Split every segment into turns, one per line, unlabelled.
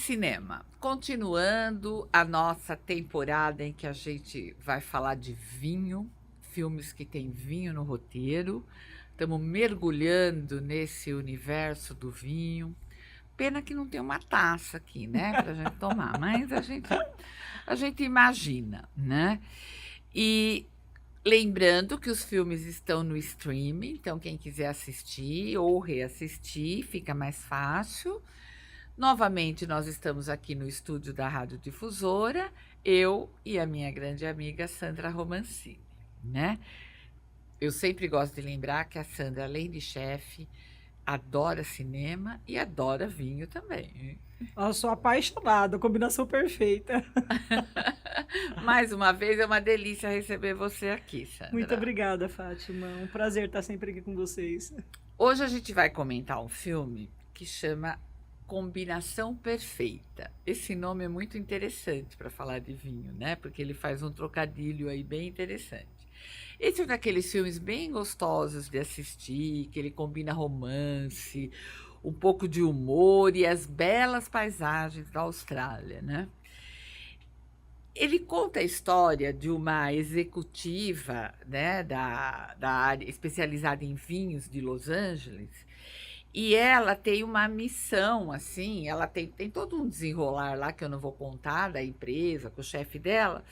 cinema. Continuando a nossa temporada em que a gente vai falar de vinho, filmes que tem vinho no roteiro. Estamos mergulhando nesse universo do vinho. Pena que não tem uma taça aqui, né, para a gente tomar, mas a gente imagina, né? E lembrando que os filmes estão no streaming, então quem quiser assistir ou reassistir, fica mais fácil. Novamente, nós estamos aqui no estúdio da Rádio Difusora, eu e a minha grande amiga Sandra Romancini, né? Eu sempre gosto de lembrar que a Sandra, além de chefe, adora cinema e adora vinho também.
Eu sou apaixonada, combinação perfeita.
Mais uma vez, é uma delícia receber você aqui, Sandra.
Muito obrigada, Fátima. Um prazer estar sempre aqui com vocês.
Hoje a gente vai comentar um filme que chama Combinação Perfeita. Esse nome é muito interessante para falar de vinho, né? Porque ele faz um trocadilho aí bem interessante. Esse é um daqueles filmes bem gostosos de assistir, que ele combina romance, um pouco de humor e as belas paisagens da Austrália, né? Ele conta a história de uma executiva, né, da área especializada em vinhos de Los Angeles, e ela tem uma missão, assim, ela tem todo um desenrolar lá que eu não vou contar da empresa, com o chefe dela,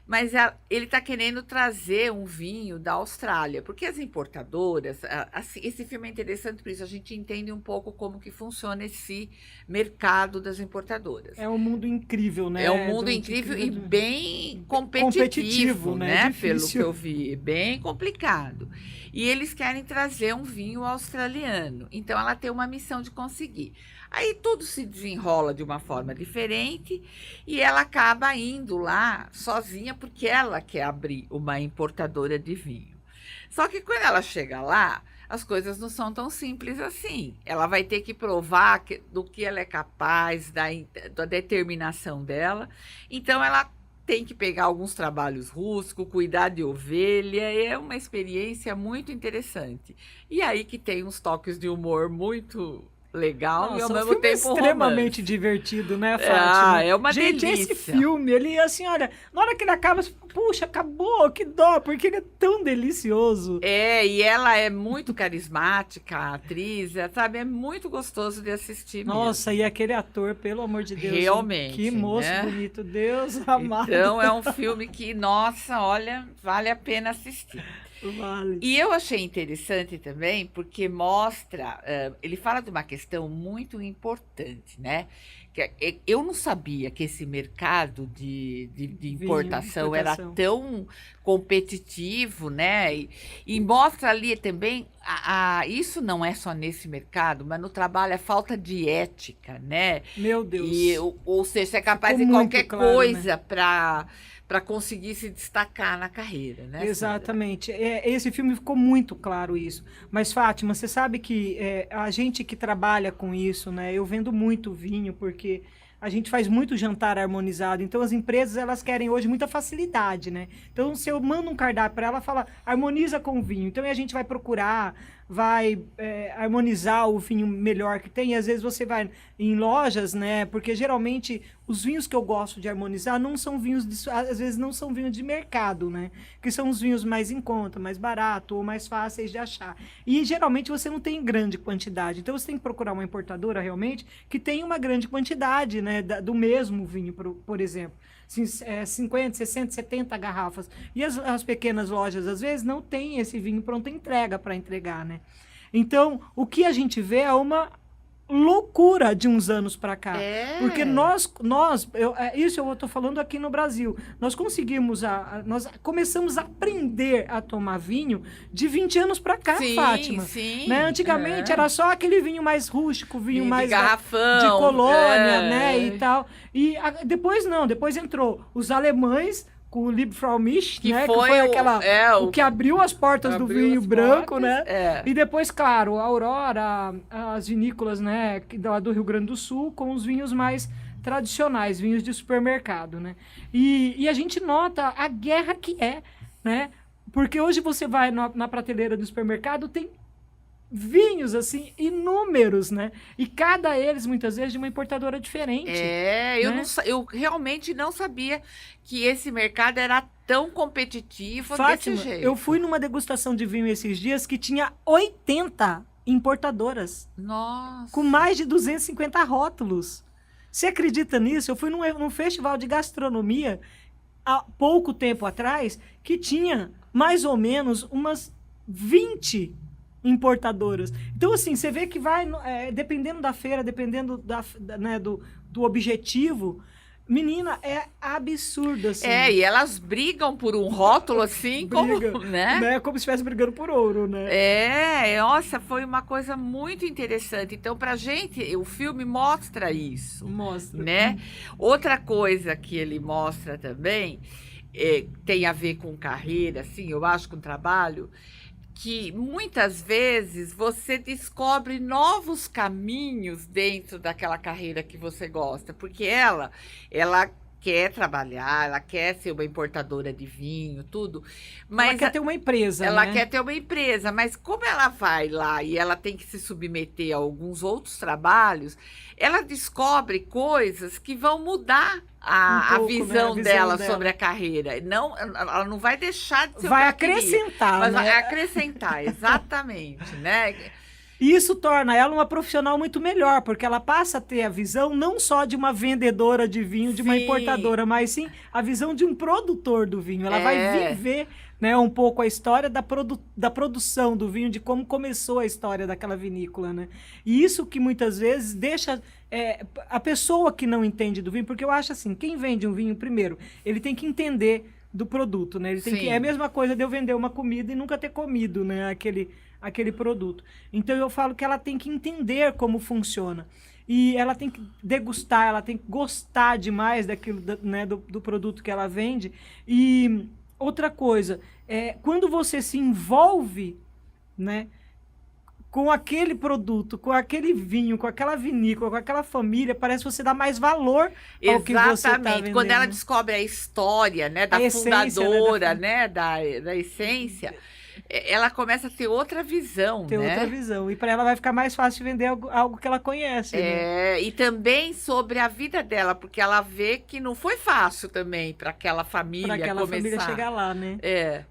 mas ele está querendo trazer um vinho da Austrália, porque as importadoras, assim, esse filme é interessante por isso, a gente entende um pouco como que funciona esse mercado das importadoras.
É um mundo incrível, né?
É um mundo incrível e bem competitivo, né?
Difícil.
Pelo que eu vi, bem complicado. E eles querem trazer um vinho australiano, então ela tem uma missão de conseguir. Aí tudo se desenrola de uma forma diferente e ela acaba indo lá sozinha porque ela quer abrir uma importadora de vinho. Só que quando ela chega lá, as coisas não são tão simples assim. Ela vai ter que provar do que ela é capaz, da determinação dela. Então, ela tem que pegar alguns trabalhos rústicos, cuidar de ovelha. É uma experiência muito interessante. E aí que tem uns toques de humor muito legal.
Nossa,
e ao mesmo
filme
tempo
extremamente
romance.
divertido, né, Fátima?
É uma
Gente,
delícia.
esse filme, ele assim, olha, na hora que ele acaba, você fala, puxa, acabou, que dó, porque ele é tão delicioso.
E ela é muito carismática, a atriz, sabe? É muito gostoso de assistir
Nossa,
mesmo.
e aquele ator, pelo amor de Deus.
Realmente,
Que moço,
né?
bonito, Deus amado.
Então, é um filme que, nossa, olha, vale a pena assistir.
Vale.
E eu achei interessante também, porque mostra, ele fala de uma questão muito importante, né? Eu não sabia que esse mercado de importação era tão competitivo, né? E mostra ali também, isso não é só nesse mercado, mas no trabalho a falta de ética, né?
Meu Deus.
Ou seja, você é capaz de qualquer coisa, né? Para conseguir se destacar na carreira, né?
Exatamente. Esse filme ficou muito claro isso. Mas, Fátima, você sabe que a gente que trabalha com isso, né? Eu vendo muito vinho porque a gente faz muito jantar harmonizado. Então, as empresas, elas querem hoje muita facilidade, né? Então, se eu mando um cardápio para ela, fala, harmoniza com o vinho. Então, a gente vai procurar, vai harmonizar o vinho melhor que tem. E, às vezes, você vai em lojas, né? Porque, geralmente, os vinhos que eu gosto de harmonizar não são vinhos, às vezes, não são vinhos de mercado, né? Que são os vinhos mais em conta, mais barato ou mais fáceis de achar. E, geralmente, você não tem grande quantidade. Então, você tem que procurar uma importadora, realmente, que tenha uma grande quantidade, né? Do mesmo vinho, por exemplo. 50, 60, 70 garrafas. E as pequenas lojas, às vezes, não tem esse vinho pronto entrega para entregar, né? Então, o que a gente vê é uma loucura de uns anos para cá. Porque isso eu estou falando aqui no Brasil, nós conseguimos, nós começamos a aprender a tomar vinho de 20 anos para cá,
sim,
Fátima.
Sim,
né? Antigamente era só aquele vinho mais rústico, vinho mais
de garrafão,
de colônia, né, e tal. E depois não, depois entrou os alemães com o Liebfraumilch, né? Que foi o que abriu as portas do vinho branco, né? E depois, claro, a Aurora, as vinícolas, né? Lá do Rio Grande do Sul, com os vinhos mais tradicionais, vinhos de supermercado, né? E a gente nota a guerra que né? Porque hoje você vai na prateleira do supermercado, tem vinhos, assim, inúmeros, né? E cada eles, muitas vezes, de uma importadora diferente.
Eu,
né?
eu realmente não sabia que esse mercado era tão competitivo
Fátima,
desse jeito.
eu fui numa degustação de vinho esses dias que tinha 80 importadoras.
Nossa.
Com mais de 250 rótulos. Você acredita nisso? Eu fui num festival de gastronomia há pouco tempo atrás que tinha mais ou menos umas 20 importadoras. Então, assim, você vê que vai, dependendo da feira, dependendo né, do objetivo, menina, é absurdo, assim.
E elas brigam por um rótulo, assim,
Briga,
como, né?
Como se estivesse brigando por ouro, né?
Nossa, foi uma coisa muito interessante. Então, pra gente, o filme mostra isso.
Mostra.
Né? Outra coisa que ele mostra também, tem a ver com carreira, assim, eu acho, com trabalho, que muitas vezes você descobre novos caminhos dentro daquela carreira que você gosta, porque ela quer trabalhar, ela quer ser uma importadora de vinho, tudo, mas
ela quer ter uma empresa,
ela
né?
quer ter uma empresa, mas como ela vai lá e ela tem que se submeter a alguns outros trabalhos, ela descobre coisas que vão mudar a visão dela sobre a carreira. Não, ela não vai deixar de ser
vai
o que ela
acrescentar,
queria, mas
né?
vai acrescentar, exatamente, né?
E isso torna ela uma profissional muito melhor, porque ela passa a ter a visão não só de uma vendedora de vinho, de uma importadora, mas sim a visão de um produtor do vinho. Ela vai viver, né, um pouco a história da produção do vinho, de como começou a história daquela vinícola, né? E isso que muitas vezes deixa a pessoa que não entende do vinho, porque eu acho assim, quem vende um vinho, primeiro, ele tem que entender do produto, né? Ele tem que, é a mesma coisa de eu vender uma comida e nunca ter comido, né, aquele produto. Então, eu falo que ela tem que entender como funciona. E ela tem que degustar, ela tem que gostar demais daquilo, né, do produto que ela vende. E outra coisa, quando você se envolve, né, com aquele produto, com aquele vinho, com aquela vinícola, com aquela família, parece que você dá mais valor ao que você está vendendo.
Quando ela descobre a história, né, da fundadora, né, da essência, ela começa a ter outra visão,
ter outra visão. E para ela vai ficar mais fácil de vender algo que ela conhece. Né?
E também sobre a vida dela, porque ela vê que não foi fácil também para aquela família começar. Para aquela família
chegar lá, né?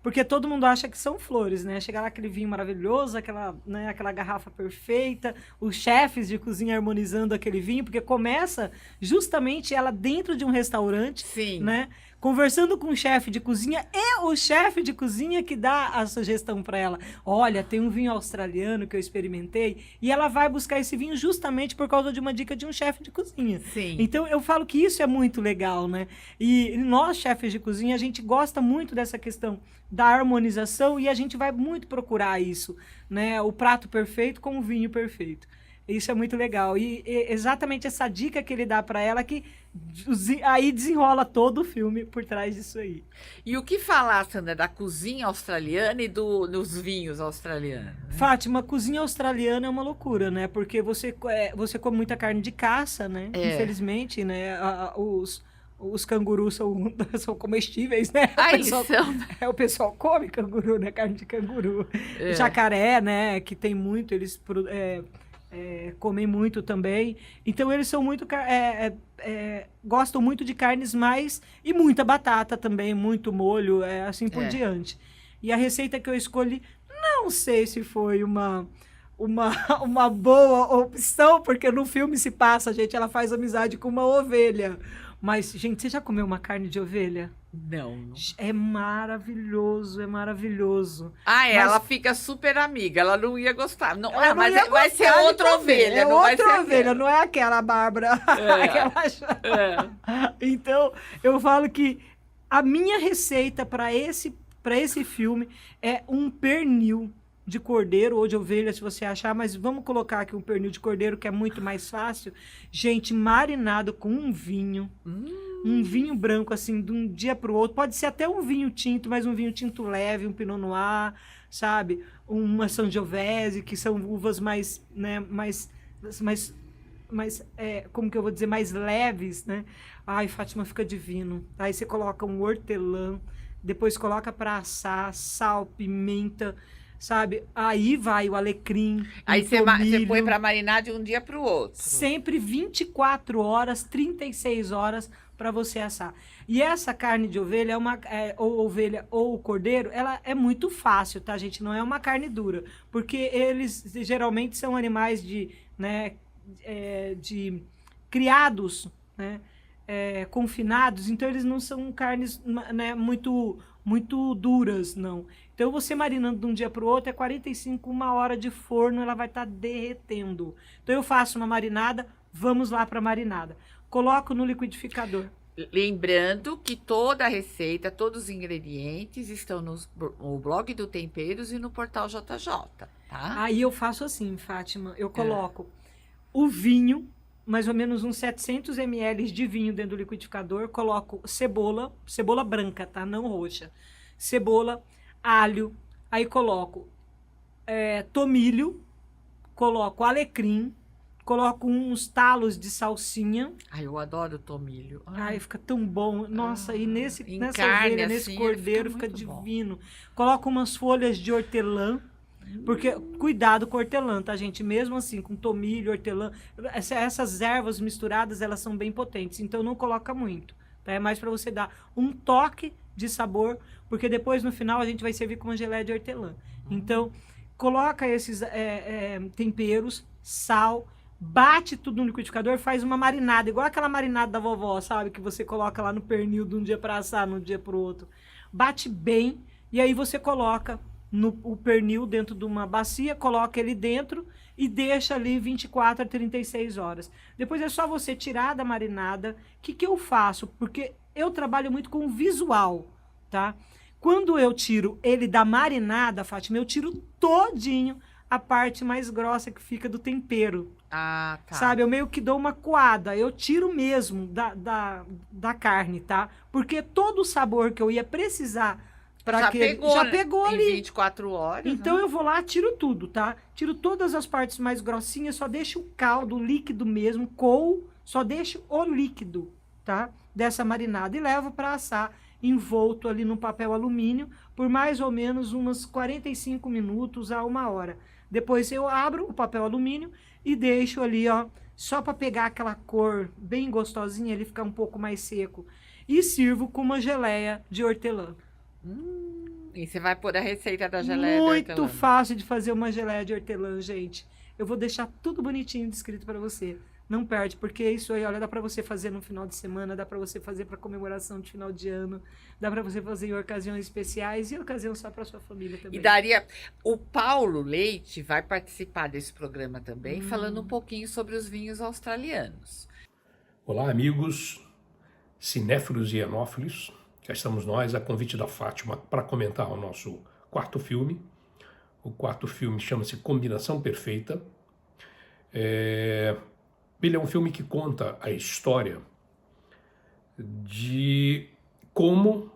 Porque todo mundo acha que são flores, né? Chegar lá aquele vinho maravilhoso, aquela garrafa perfeita, os chefes de cozinha harmonizando aquele vinho, porque começa justamente ela dentro de um restaurante, né? Conversando com o chefe de cozinha e o chefe de cozinha que dá a sugestão para ela. Olha, tem um vinho australiano que eu experimentei e ela vai buscar esse vinho justamente por causa de uma dica de um chefe de cozinha. Então, eu falo que isso é muito legal, né? E nós, chefes de cozinha, a gente gosta muito dessa questão da harmonização e a gente vai muito procurar isso, né? O prato perfeito com o vinho perfeito. Isso é muito legal. E exatamente essa dica que ele dá para ela que aí desenrola todo o filme por trás disso aí.
E o que falar, Sandra, da cozinha australiana e dos vinhos australianos? Né?
Fátima, a cozinha australiana é uma loucura, né? Porque você come muita carne de caça, né? Infelizmente, né? Os cangurus são comestíveis, né?
Eles são.
O pessoal come canguru, né? Carne de canguru. Jacaré, né? Que tem muito, eles... comem muito também. Então, eles são muito... gostam muito de carnes mais... E muita batata também, muito molho, assim por diante. E a receita que eu escolhi, não sei se foi uma boa opção, porque no filme se passa, ela faz amizade com uma ovelha. Mas, gente, você já comeu uma carne de ovelha?
Não.
É maravilhoso, é maravilhoso.
Ela fica super amiga, ela não ia gostar. Não, mas vai ser outra ovelha.
Não vai ser ovelha, não é aquela Bárbara. Então, eu falo que a minha receita para esse filme é um pernil de cordeiro ou de ovelha, se você achar, mas vamos colocar aqui um pernil de cordeiro, que é muito mais fácil. Gente, marinado com um vinho. Um vinho branco, assim, de um dia para o outro. Pode ser até um vinho tinto, mas um vinho tinto leve, um Pinot Noir, sabe? Uma Sangiovese, que são uvas mais, né, mais como que eu vou dizer, mais leves, né? Ai, Fátima, fica divino. Aí você coloca um hortelã, depois coloca para assar, sal, pimenta, sabe? Aí vai o alecrim,
Aí
o
você
tomilho.
põe para marinar de um dia para o outro.
Sempre 24 horas, 36 horas para você assar. E essa carne de ovelha, ou ovelha ou cordeiro, ela é muito fácil, tá, gente? Não é uma carne dura. Porque eles geralmente são animais né, de criados, né? Confinados, então eles não são carnes, né, muito duras, não. Então você marinando de um dia para o outro, 45, 1 hora de forno, ela vai estar derretendo. Então eu faço uma marinada, vamos lá para a marinada. Coloco no liquidificador.
Lembrando que toda a receita, todos os ingredientes estão no blog do Temperos e no portal JJ, tá?
Aí eu faço assim, Fátima, eu coloco o vinho, mais ou menos uns 700 ml de vinho dentro do liquidificador, coloco cebola branca, tá? Não roxa. Cebola, alho, aí coloco tomilho, coloco alecrim, coloco uns talos de salsinha.
Ai, eu adoro tomilho.
Ai, fica tão bom. Nossa, e nessa
carne,
ovelha, nesse
assim,
cordeiro, fica divino. Coloco umas folhas de hortelã. Porque, cuidado com hortelã, tá, gente? Mesmo assim, com tomilho, hortelã, essas ervas misturadas, elas são bem potentes, então não coloca muito, tá? É mais para você dar um toque de sabor, porque depois, no final, a gente vai servir com uma geleia de hortelã. Então, coloca esses temperos, sal, bate tudo no liquidificador, faz uma marinada, igual aquela marinada da vovó, sabe? Que você coloca lá no pernil de um dia para assar, no dia para o outro. Bate bem, e aí você coloca o pernil dentro de uma bacia, coloca ele dentro e deixa ali 24 a 36 horas. Depois é só você tirar da marinada. O que eu faço? Porque eu trabalho muito com visual, tá? Quando eu tiro ele da marinada, Fátima, eu tiro todinho a parte mais grossa que fica do tempero.
Ah, tá.
Sabe, eu meio que dou uma coada, eu tiro mesmo da carne, tá? Porque todo o sabor que eu ia precisar já pegou ali.
Em 24 horas.
Então
né?
eu vou lá, tiro tudo, tá? Tiro todas as partes mais grossinhas, só deixo o caldo, o líquido mesmo, só deixo o líquido, tá? Dessa marinada e levo para assar envolto ali no papel alumínio por mais ou menos uns 45 minutos a 1 hora. Depois eu abro o papel alumínio e deixo ali, ó, só para pegar aquela cor bem gostosinha, ele ficar um pouco mais seco. E sirvo com uma geleia de hortelã.
E você vai pôr a receita da geleia de hortelã.
Muito fácil de fazer uma geleia de hortelã, gente. Eu vou deixar tudo bonitinho descrito para você. Não perde, porque isso aí, olha, dá para você fazer no final de semana, dá para você fazer para comemoração de final de ano, dá para você fazer em ocasiões especiais e ocasião só para sua família também.
E daria... O Paulo Leite vai participar desse programa também, falando um pouquinho sobre os vinhos australianos.
Olá, amigos cinéfilos e enófilos. Já estamos nós, a convite da Fátima, para comentar o nosso quarto filme. O quarto filme chama-se Combinação Perfeita. Ele é um filme que conta a história de como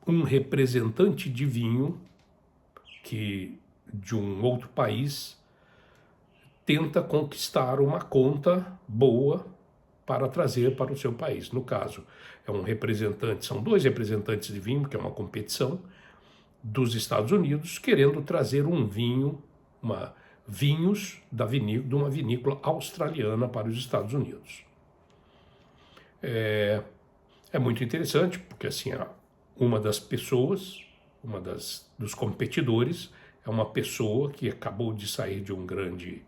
um representante de vinho de um outro país tenta conquistar uma conta boa para trazer para o seu país. No caso, são 2 representantes de vinho, que é uma competição dos Estados Unidos, querendo trazer vinhos de uma vinícola australiana para os Estados Unidos. É muito interessante, porque assim, uma das pessoas, dos competidores, é uma pessoa que acabou de sair de um grande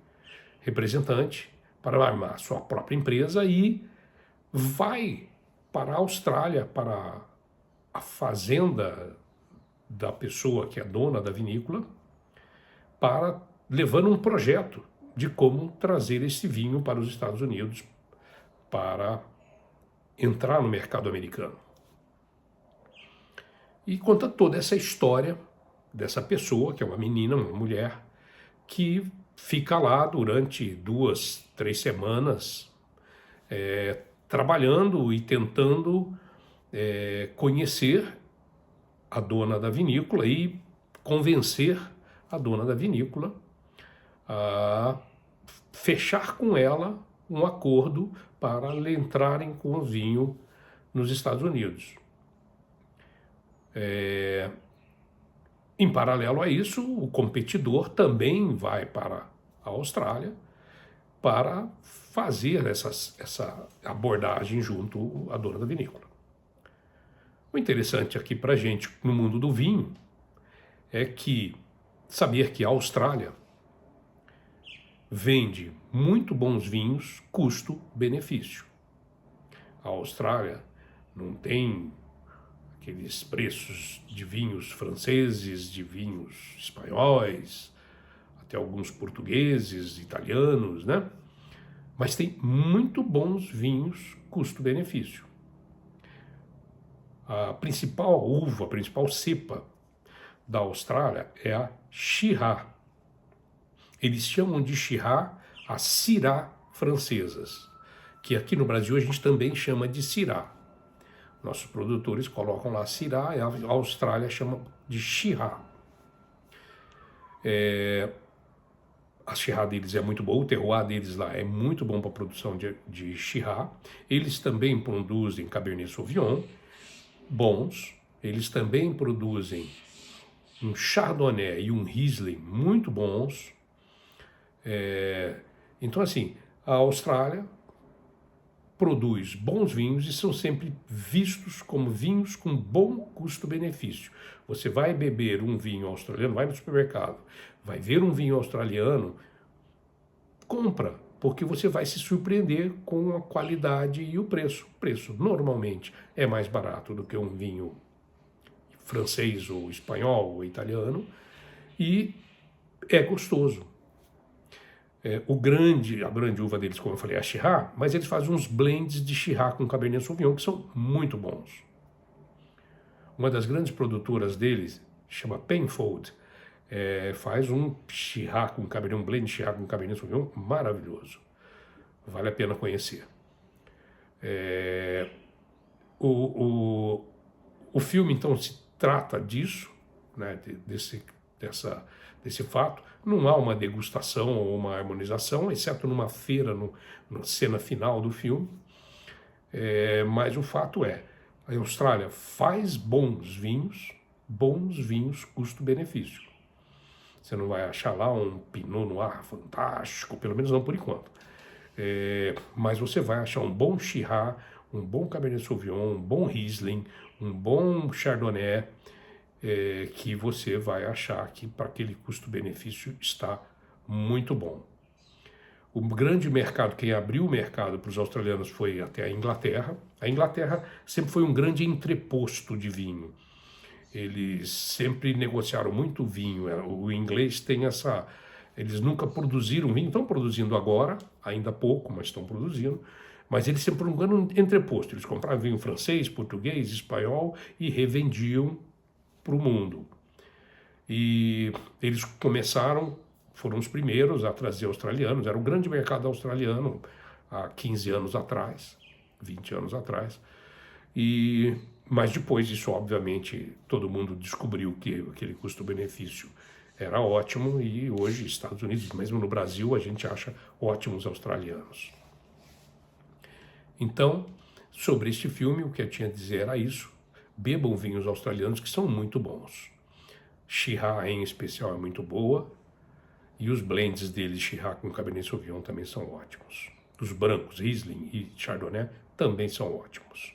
representante para armar sua própria empresa e vai para a Austrália, para a fazenda da pessoa que é dona da vinícola, levando um projeto de como trazer esse vinho para os Estados Unidos para entrar no mercado americano. E conta toda essa história dessa pessoa, que é uma menina, uma mulher, que fica lá durante 2, 3 semanas trabalhando e tentando conhecer a dona da vinícola e convencer a dona da vinícola a fechar com ela um acordo para entrarem com o vinho nos Estados Unidos. Em paralelo a isso, o competidor também vai para a Austrália para fazer essa abordagem junto à dona da vinícola. O interessante aqui para a gente, no mundo do vinho, é que saber que a Austrália vende muito bons vinhos, custo-benefício. A Austrália não tem aqueles preços de vinhos franceses, de vinhos espanhóis, até alguns portugueses, italianos, né? Mas tem muito bons vinhos custo-benefício. A principal uva, a principal cepa da Austrália é a Shiraz. Eles chamam de Shiraz as Syrah francesas, que aqui no Brasil a gente também chama de Syrah. Nossos produtores colocam lá Syrah e a Austrália chama de Shiraz. A Shiraz deles é muito boa, o terroir deles lá é muito bom para a produção de Shiraz. Eles também produzem Cabernet Sauvignon bons, eles também produzem um Chardonnay e um Riesling muito bons. Então, assim, a Austrália produz bons vinhos e são sempre vistos como vinhos com bom custo-benefício. Você vai beber um vinho australiano, vai no supermercado, vai ver um vinho australiano, compra, porque você vai se surpreender com a qualidade e o preço. O preço normalmente é mais barato do que um vinho francês ou espanhol ou italiano e é gostoso. A grande uva deles, como eu falei, é a Shiraz, mas eles fazem uns blends de Shiraz com Cabernet Sauvignon que são muito bons. Uma das grandes produtoras deles, chama Penfold, faz um Shiraz com Cabernet, um blend de Shiraz com Cabernet Sauvignon maravilhoso. Vale a pena conhecer. O filme, então, se trata disso, né, desse fato. Não há uma degustação ou uma harmonização, exceto numa feira, na cena final do filme. Mas o fato é, a Austrália faz bons vinhos custo-benefício. Você não vai achar lá um Pinot Noir fantástico, pelo menos não por enquanto. Mas você vai achar um bom Shiraz, um bom Cabernet Sauvignon, um bom Riesling, um bom Chardonnay, que você vai achar que para aquele custo-benefício está muito bom. O grande mercado, quem abriu o mercado para os australianos foi até a Inglaterra. A Inglaterra sempre foi um grande entreposto de vinho. Eles sempre negociaram muito vinho. O inglês tem essa... Eles nunca produziram vinho, estão produzindo agora, ainda pouco, mas estão produzindo. Mas eles sempre foram um entreposto. Eles compravam vinho francês, português, espanhol e revendiam para o mundo. E eles foram os primeiros a trazer australianos, era o grande mercado australiano há 15 anos atrás, 20 anos atrás, mas depois disso, obviamente, todo mundo descobriu que aquele custo-benefício era ótimo e hoje, Estados Unidos, mesmo no Brasil, a gente acha ótimos australianos. Então, sobre este filme, o que eu tinha a dizer era isso. Bebam vinhos australianos que são muito bons. Shiraz, em especial, é muito boa. E os blends deles, Shiraz com Cabernet Sauvignon, também são ótimos. Os brancos, Riesling e Chardonnay, também são ótimos.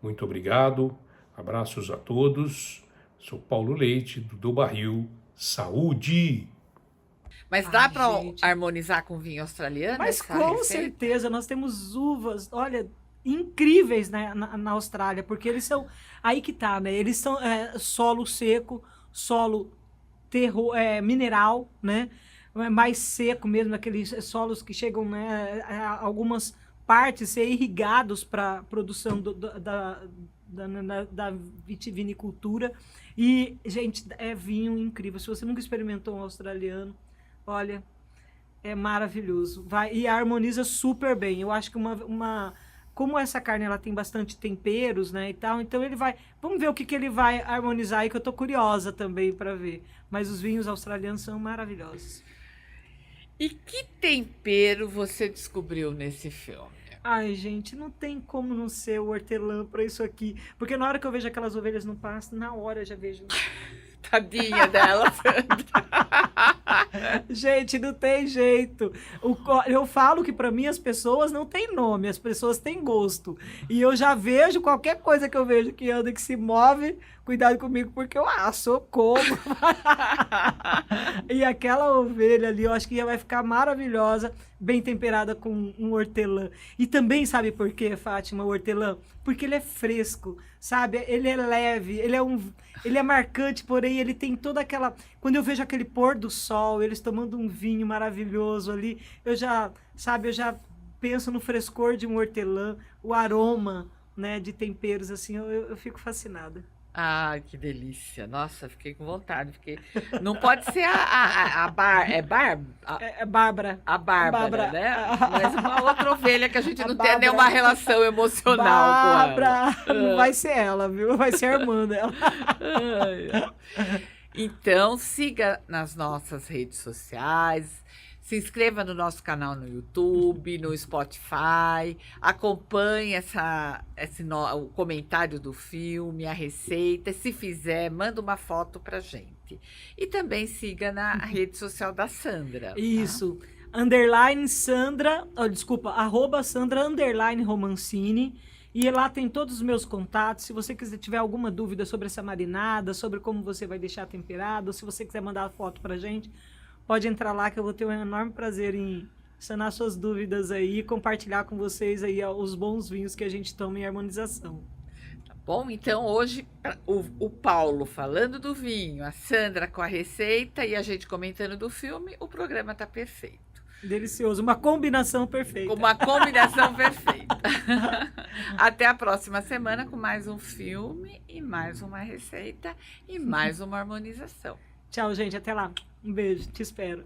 Muito obrigado. Abraços a todos. Sou Paulo Leite, do Barril. Saúde!
Mas dá para harmonizar com vinho australiano?
Mas com certeza, nós temos uvas, olha, incríveis, né, na Austrália, porque eles são, aí que tá, né, eles são solo seco, solo mineral, né, mais seco mesmo, aqueles solos que chegam, né, a algumas partes ser irrigados para produção da vitivinicultura. E, gente, é vinho incrível. Se você nunca experimentou um australiano, olha, é maravilhoso. E harmoniza super bem. Eu acho que como essa carne ela tem bastante temperos, né, e tal, então ele vai... Vamos ver o que ele vai harmonizar aí, que eu tô curiosa também para ver. Mas os vinhos australianos são maravilhosos.
E que tempero você descobriu nesse filme?
Ai, gente, não tem como não ser o hortelã para isso aqui. Porque na hora que eu vejo aquelas ovelhas no pasto, na hora eu já vejo.
Tadinha dela, Sandra.
Gente, não tem jeito. Eu falo que para mim as pessoas não têm nome, as pessoas têm gosto. E eu já vejo qualquer coisa que eu vejo que anda, que se move, cuidado comigo, porque eu como. E aquela ovelha ali, eu acho que já vai ficar maravilhosa, bem temperada com um hortelã. E também, sabe por quê, Fátima, o hortelã? Porque ele é fresco, sabe? Ele é leve, ele é marcante, porém ele tem toda aquela... Quando eu vejo aquele pôr do sol, eles tomando um vinho maravilhoso ali, eu já penso no frescor de um hortelã, o aroma, né, de temperos, assim, eu fico fascinada.
Ah, que delícia. Nossa, fiquei com vontade. Não pode ser é
Bárbara.
a Bárbara, né? Mas uma outra ovelha que a gente
A
não tem
Bárbara.
nenhuma relação emocional com ela.
Bárbara! Não vai ser ela, viu? Vai ser a irmã dela.
Ai, ai. Então, siga nas nossas redes sociais, se inscreva no nosso canal no YouTube, no Spotify, acompanhe o comentário do filme, a receita. Se fizer, manda uma foto pra gente. E também siga na rede social da Sandra. Tá?
Isso. Sandra, @ Sandra _Romancini. E lá tem todos os meus contatos. Se você tiver alguma dúvida sobre essa marinada, sobre como você vai deixar temperado, ou se você quiser mandar a foto pra gente, pode entrar lá que eu vou ter um enorme prazer em sanar suas dúvidas aí e compartilhar com vocês aí os bons vinhos que a gente toma em harmonização.
Tá bom? Então, hoje, o Paulo falando do vinho, a Sandra com a receita e a gente comentando do filme, o programa tá perfeito.
Delicioso, uma combinação perfeita.
Uma combinação perfeita. Até a próxima semana com mais um filme e mais uma receita e mais uma harmonização.
Tchau, gente. Até lá. Um beijo. Te espero.